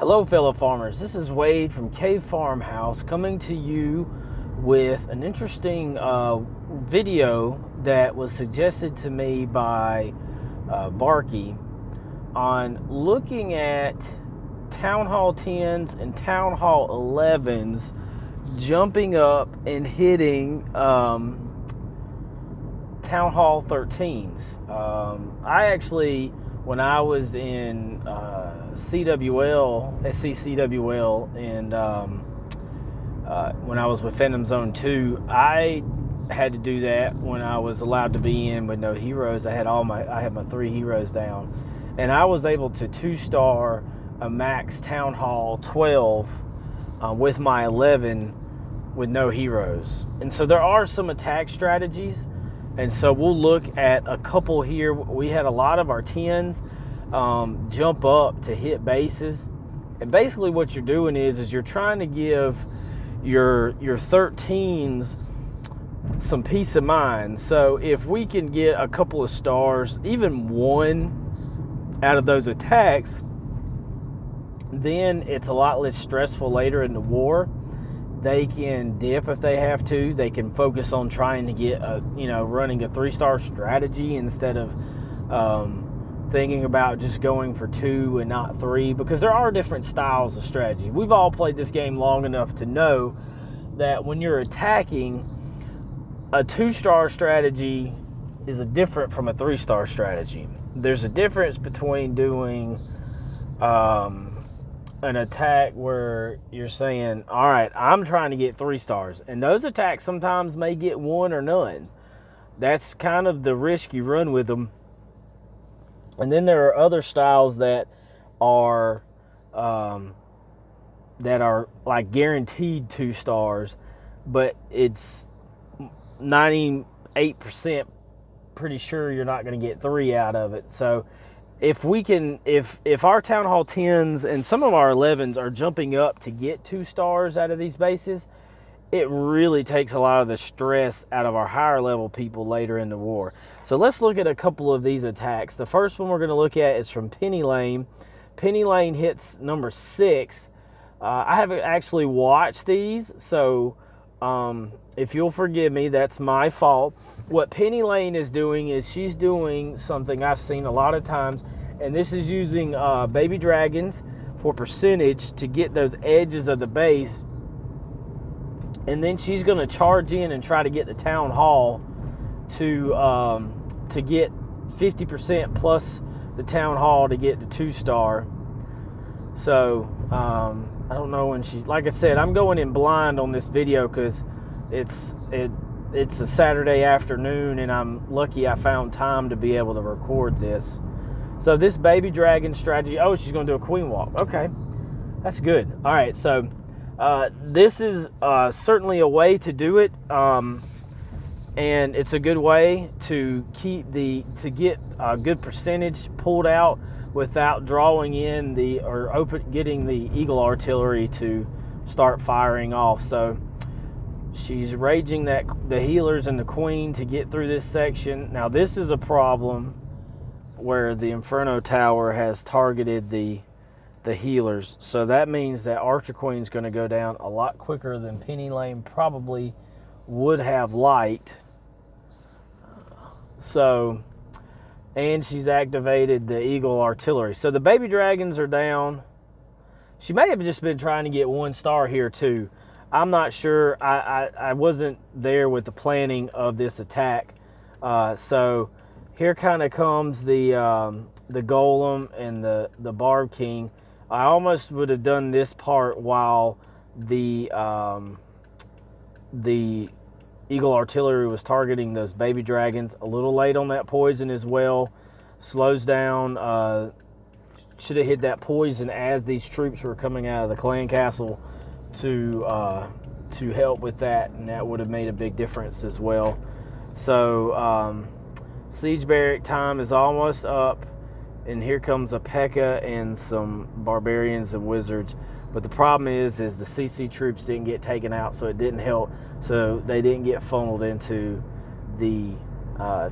Hello fellow farmers, this is Wade from Cave Farmhouse coming to you with an interesting video that was suggested to me by Barkey on looking at Town Hall 10s and Town Hall 11s jumping up and hitting Town Hall 13s. I actually, when I was in CWL, SCCWL, and when I was with Phantom Zone 2, I had to do that when I was allowed to be in with no heroes. I had my 3 heroes down, and I was able to 2-star a max Town Hall 12 with my 11 with no heroes. And so there are some attack strategies, and so we'll look at a couple here. We had a lot of our 10s jump up to hit bases, and basically what you're doing is you're trying to give your 13s some peace of mind. So if we can get a couple of stars, even one out of those attacks, then it's a lot less stressful later in the war. They can dip if they have to. They can focus on trying to get running a 3-star strategy instead of thinking about just going for 2 and not 3, because there are different styles of strategy. We've all played this game long enough to know that when you're attacking, a 2-star strategy is different from a 3-star strategy. There's a difference between doing an attack where you're saying, all right, I'm trying to get 3 stars, and those attacks sometimes may get 1 or none. That's kind of the risk you run with them. And then there are other styles that are like guaranteed 2 stars, but it's 98% pretty sure you're not going to get 3 out of it. So if we can, if our Town Hall 10s and some of our 11s are jumping up to get 2 stars out of these bases, it really takes a lot of the stress out of our higher level people later in the war. So let's look at a couple of these attacks. The first one we're going to look at is from Penny Lane. Penny Lane hits number 6. I haven't actually watched these, so if you'll forgive me, that's my fault. What Penny Lane is doing is she's doing something I've seen a lot of times, and this is using baby dragons for percentage to get those edges of the base. And then she's going to charge in and try to get the Town Hall to get 50% plus the Town Hall to get the 2-star. So I don't know when she's, like I said, I'm going in blind on this video because it's a Saturday afternoon, and I'm lucky I found time to be able to record this. So this baby dragon strategy, oh, she's going to do a queen walk. Okay, that's good. All right, so this is certainly a way to do it, and it's a good way to get a good percentage pulled out without drawing in getting the Eagle artillery to start firing off. So she's raging the healers and the queen to get through this section. Now this is a problem where the Inferno Tower has targeted the healers, so that means that Archer Queen's going to go down a lot quicker than Penny Lane probably would have liked. So, and she's activated the Eagle artillery, so the baby dragons are down. She may have just been trying to get 1 star here too. I'm not sure. I wasn't there with the planning of this attack. So here kind of comes the golem and the Barb King. I almost would have done this part while the Eagle artillery was targeting those baby dragons. A little late on that poison as well. Slows down. Should have hit that poison as these troops were coming out of the clan castle to help with that, and that would have made a big difference as well. So siege barrack time is almost up, and here comes a Pekka and some barbarians and wizards. But the problem is the CC troops didn't get taken out, so it didn't help. So they didn't get funneled into the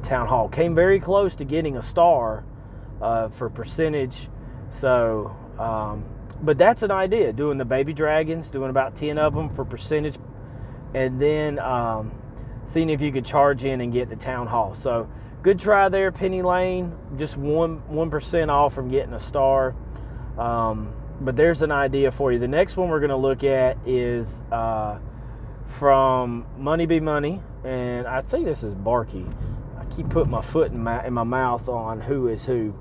Town Hall. Came very close to getting a star for percentage. So But that's an idea, doing the baby dragons, doing about 10 of them for percentage, and then seeing if you could charge in and get the town hall. So good try there, Penny Lane. Just 1% off from getting a star. But there's an idea for you. The next one we're going to look at is from Money Be Money, and I think this is Barkey. I keep putting my foot in my mouth on who is who.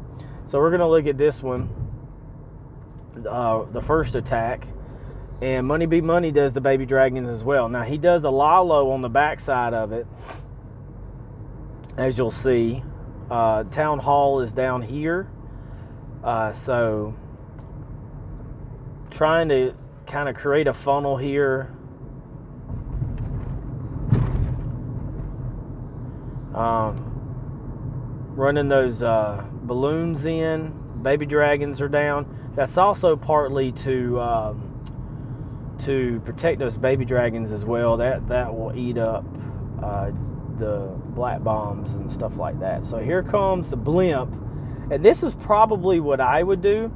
So we're going to look at this one, the first attack. And Money Be Money does the baby dragons as well. Now, he does a Lalo on the backside of it, as you'll see. Town Hall is down here. So trying to kind of create a funnel here. Running those balloons in. Baby dragons are down. That's also partly to protect those baby dragons as well. That will eat up the black bombs and stuff like that. So here comes the blimp, and this is probably what I would do.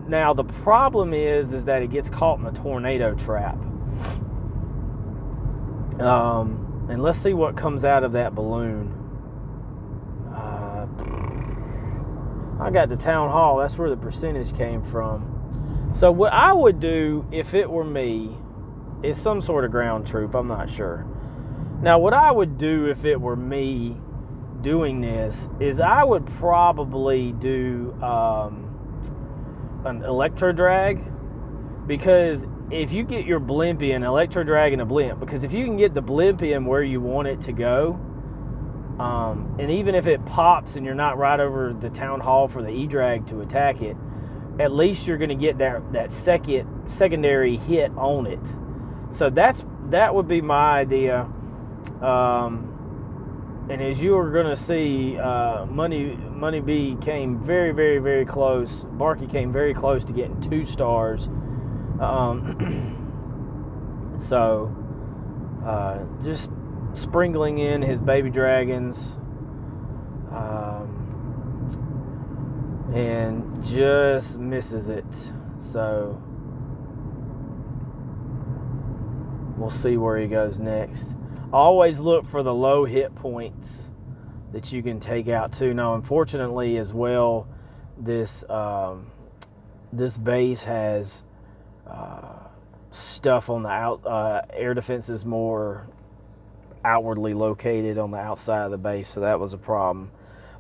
Now the problem is that it gets caught in the tornado trap. And let's see what comes out of that balloon. I got the town hall. That's where the percentage came from. So what I would do if it were me is some sort of ground troop. I'm not sure. Now what I would do if it were me doing this is I would probably do an electro drag, because if you get your blimp in, electro drag and a blimp, because if you can get the blimp in where you want it to go, and even if it pops and you're not right over the town hall for the E-drag to attack it, at least you're going to get that secondary hit on it. So that would be my idea. And as you are going to see, Money B came very, very, very close. Barkey came very close to getting 2 stars. So just sprinkling in his baby dragons, and just misses it. So we'll see where he goes next. Always look for the low hit points that you can take out too. Now, unfortunately, as well, this base has stuff on the air defense is more outwardly located on the outside of the base, so that was a problem.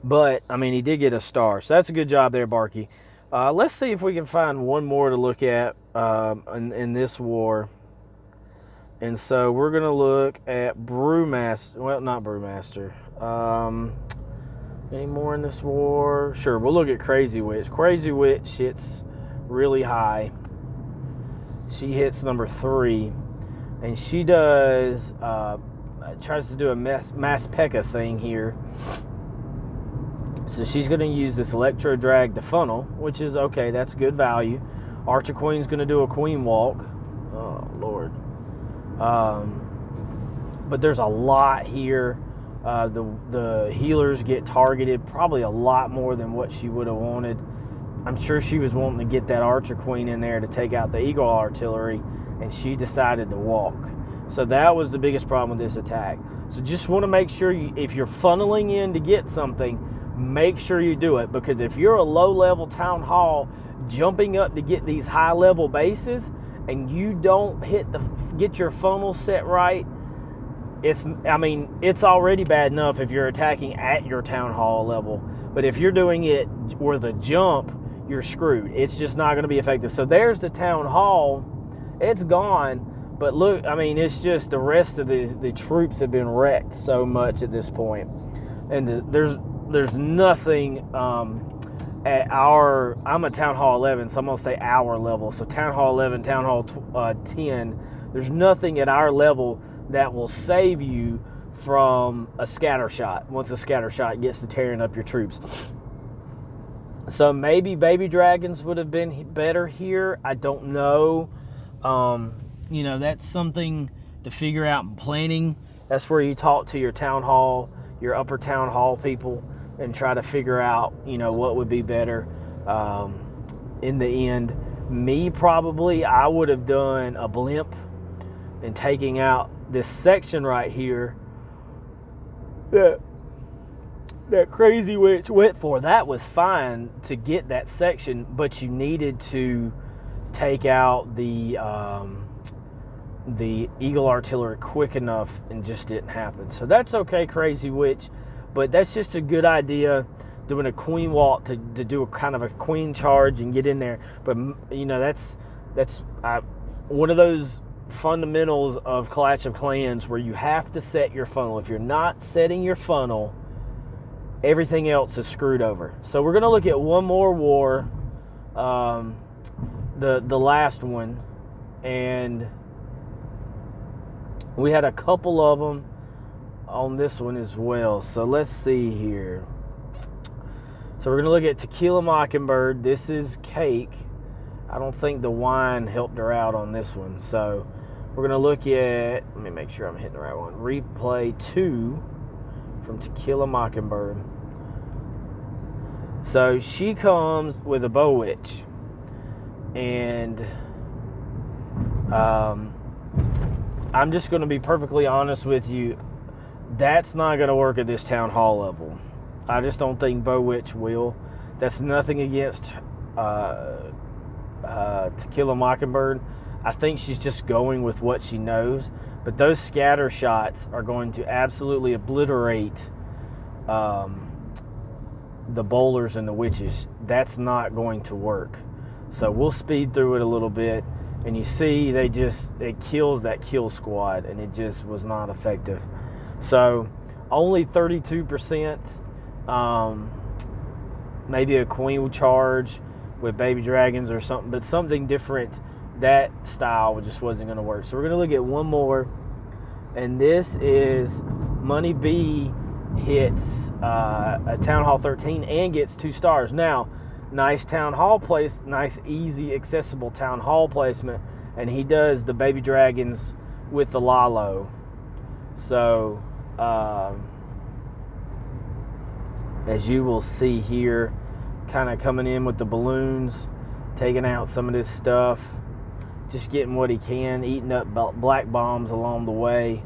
But I mean, he did get a star, so that's a good job there, Barkey. Let's see if we can find one more to look at in this war. And so we're going to look at Brewmaster. Well, not Brewmaster. Any more in this war? Sure, we'll look at Crazy Witch. Crazy Witch hits really high. She hits number 3. And she does, tries to do a mass Pekka thing here. So she's going to use this Electro Drag to funnel, which is okay. That's good value. Archer Queen's going to do a Queen Walk. Oh, Lord. But there's a lot here. The healers get targeted probably a lot more than what she would have wanted. I'm sure she was wanting to get that Archer Queen in there to take out the Eagle Artillery, and she decided to walk. So that was the biggest problem with this attack. So just want to make sure if you're funneling in to get something, make sure you do it, because if you're a low-level town hall jumping up to get these high-level bases and you don't get your funnel set right, it's already bad enough if you're attacking at your town hall level, but if you're doing it with a jump, you're screwed. It's just not going to be effective. So there's the town hall. It's gone, but look, I mean, it's just the rest of the troops have been wrecked so much at this point, and there's nothing at our, I'm a Town Hall 11, so I'm going to say our level. So Town Hall 11, Town Hall 10, there's nothing at our level that will save you from a scatter shot once a scatter shot gets to tearing up your troops. So maybe baby dragons would have been better here. I don't know. That's something to figure out in planning. That's where you talk to your town hall, your upper town hall people, and try to figure out, what would be better in the end. Me, probably, I would have done a blimp and taking out this section right here that Crazy Witch went for. That was fine to get that section, but you needed to take out the Eagle Artillery quick enough, and just didn't happen. So that's okay, Crazy Witch, but that's just a good idea, doing a queen walk to do a kind of a queen charge and get in there. But that's one of those fundamentals of Clash of Clans where you have to set your funnel. If you're not setting your funnel, everything else is screwed over. So we're going to look at one more war, the last one, and we had a couple of them on this one as well. So let's see here. So we're going to look at Tequila Mockingbird. This is Cake. I don't think the wine helped her out on this one. So we're going to look at, let me make sure I'm hitting the right one, replay 2 from Tequila Mockingbird. So she comes with a Bow Witch. And I'm just going to be perfectly honest with you. That's not going to work at this Town Hall level. I just don't think Bow Witch will. That's nothing against Tequila Mockingbird. I think she's just going with what she knows. But those scatter shots are going to absolutely obliterate the bowlers and the witches. That's not going to work. So we'll speed through it a little bit. And you see, it kills that kill squad, and it just was not effective. So only 32%, maybe a queen charge with baby dragons or something, but something different. That style just wasn't going to work. So we're going to look at one more, and this is Money B hits a Town Hall 13 and gets 2 stars. Now, nice Town Hall place, nice, easy, accessible Town Hall placement, and he does the baby dragons with the Lalo. So, as you will see here, kind of coming in with the balloons, taking out some of this stuff, just getting what he can, eating up black bombs along the way.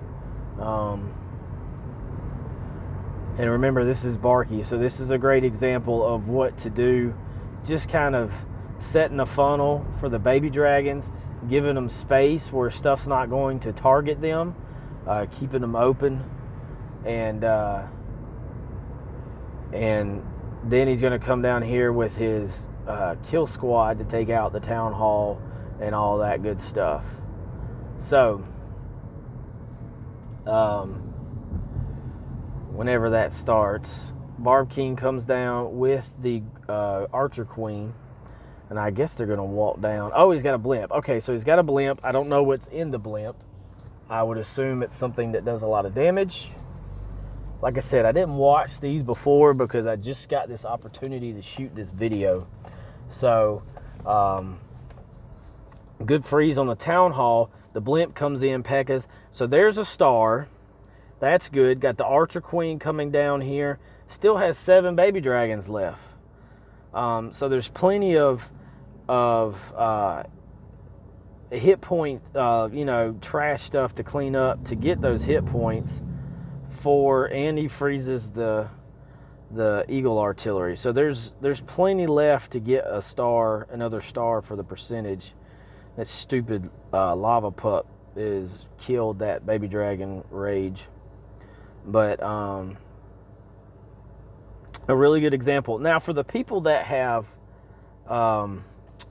And remember, this is Barkey, so this is a great example of what to do. Just kind of setting a funnel for the baby dragons, giving them space where stuff's not going to target them, keeping them open, and then he's going to come down here with his kill squad to take out the Town Hall and all that good stuff. So, whenever that starts, Barb King comes down with the Archer Queen, and I guess they're going to walk down. Oh, he's got a blimp. Okay, so he's got a blimp. I don't know what's in the blimp. I would assume it's something that does a lot of damage. Like I said, I didn't watch these before because I just got this opportunity to shoot this video. So, good freeze on the Town Hall. The blimp comes in, Pekka's. So there's a star. That's good. Got the Archer Queen coming down here. Still has 7 baby dragons left. So there's plenty of hit point, trash stuff to clean up to get those hit points and he freezes the Eagle Artillery. So there's plenty left to get another star for the percentage. That stupid lava pup is killed that baby dragon rage. But a really good example. Now, for the people that have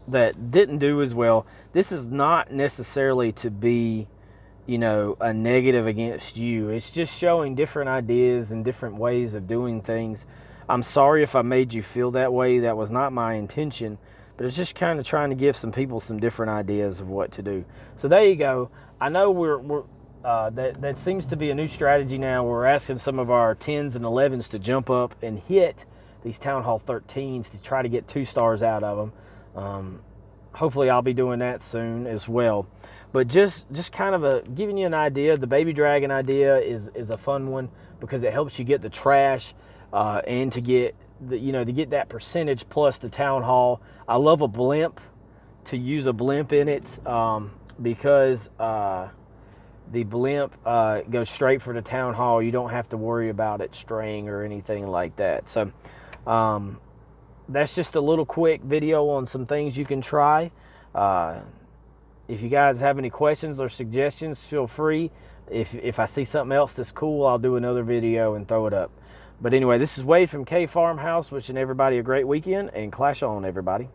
that didn't do as well, this is not necessarily to be, a negative against you. It's just showing different ideas and different ways of doing things. I'm sorry if I made you feel that way. That was not my intention, but it's just kind of trying to give some people some different ideas of what to do. So there you go. I know that seems to be a new strategy now. We're asking some of our 10s and 11s to jump up and hit these Town Hall 13s to try to get 2 stars out of them. Hopefully I'll be doing that soon as well. But just kind of giving you an idea. The baby dragon idea is a fun one because it helps you get the trash and to get to get that percentage plus the Town Hall. I love a blimp to use a blimp in it because the blimp goes straight for the town hall. You don't have to worry about it straying or anything like that. So that's just a little quick video on some things you can try. If you guys have any questions or suggestions, feel free. If I see something else that's cool, I'll do another video and throw it up. But anyway, this is Wade from K Farmhouse, wishing everybody a great weekend, and clash on, everybody.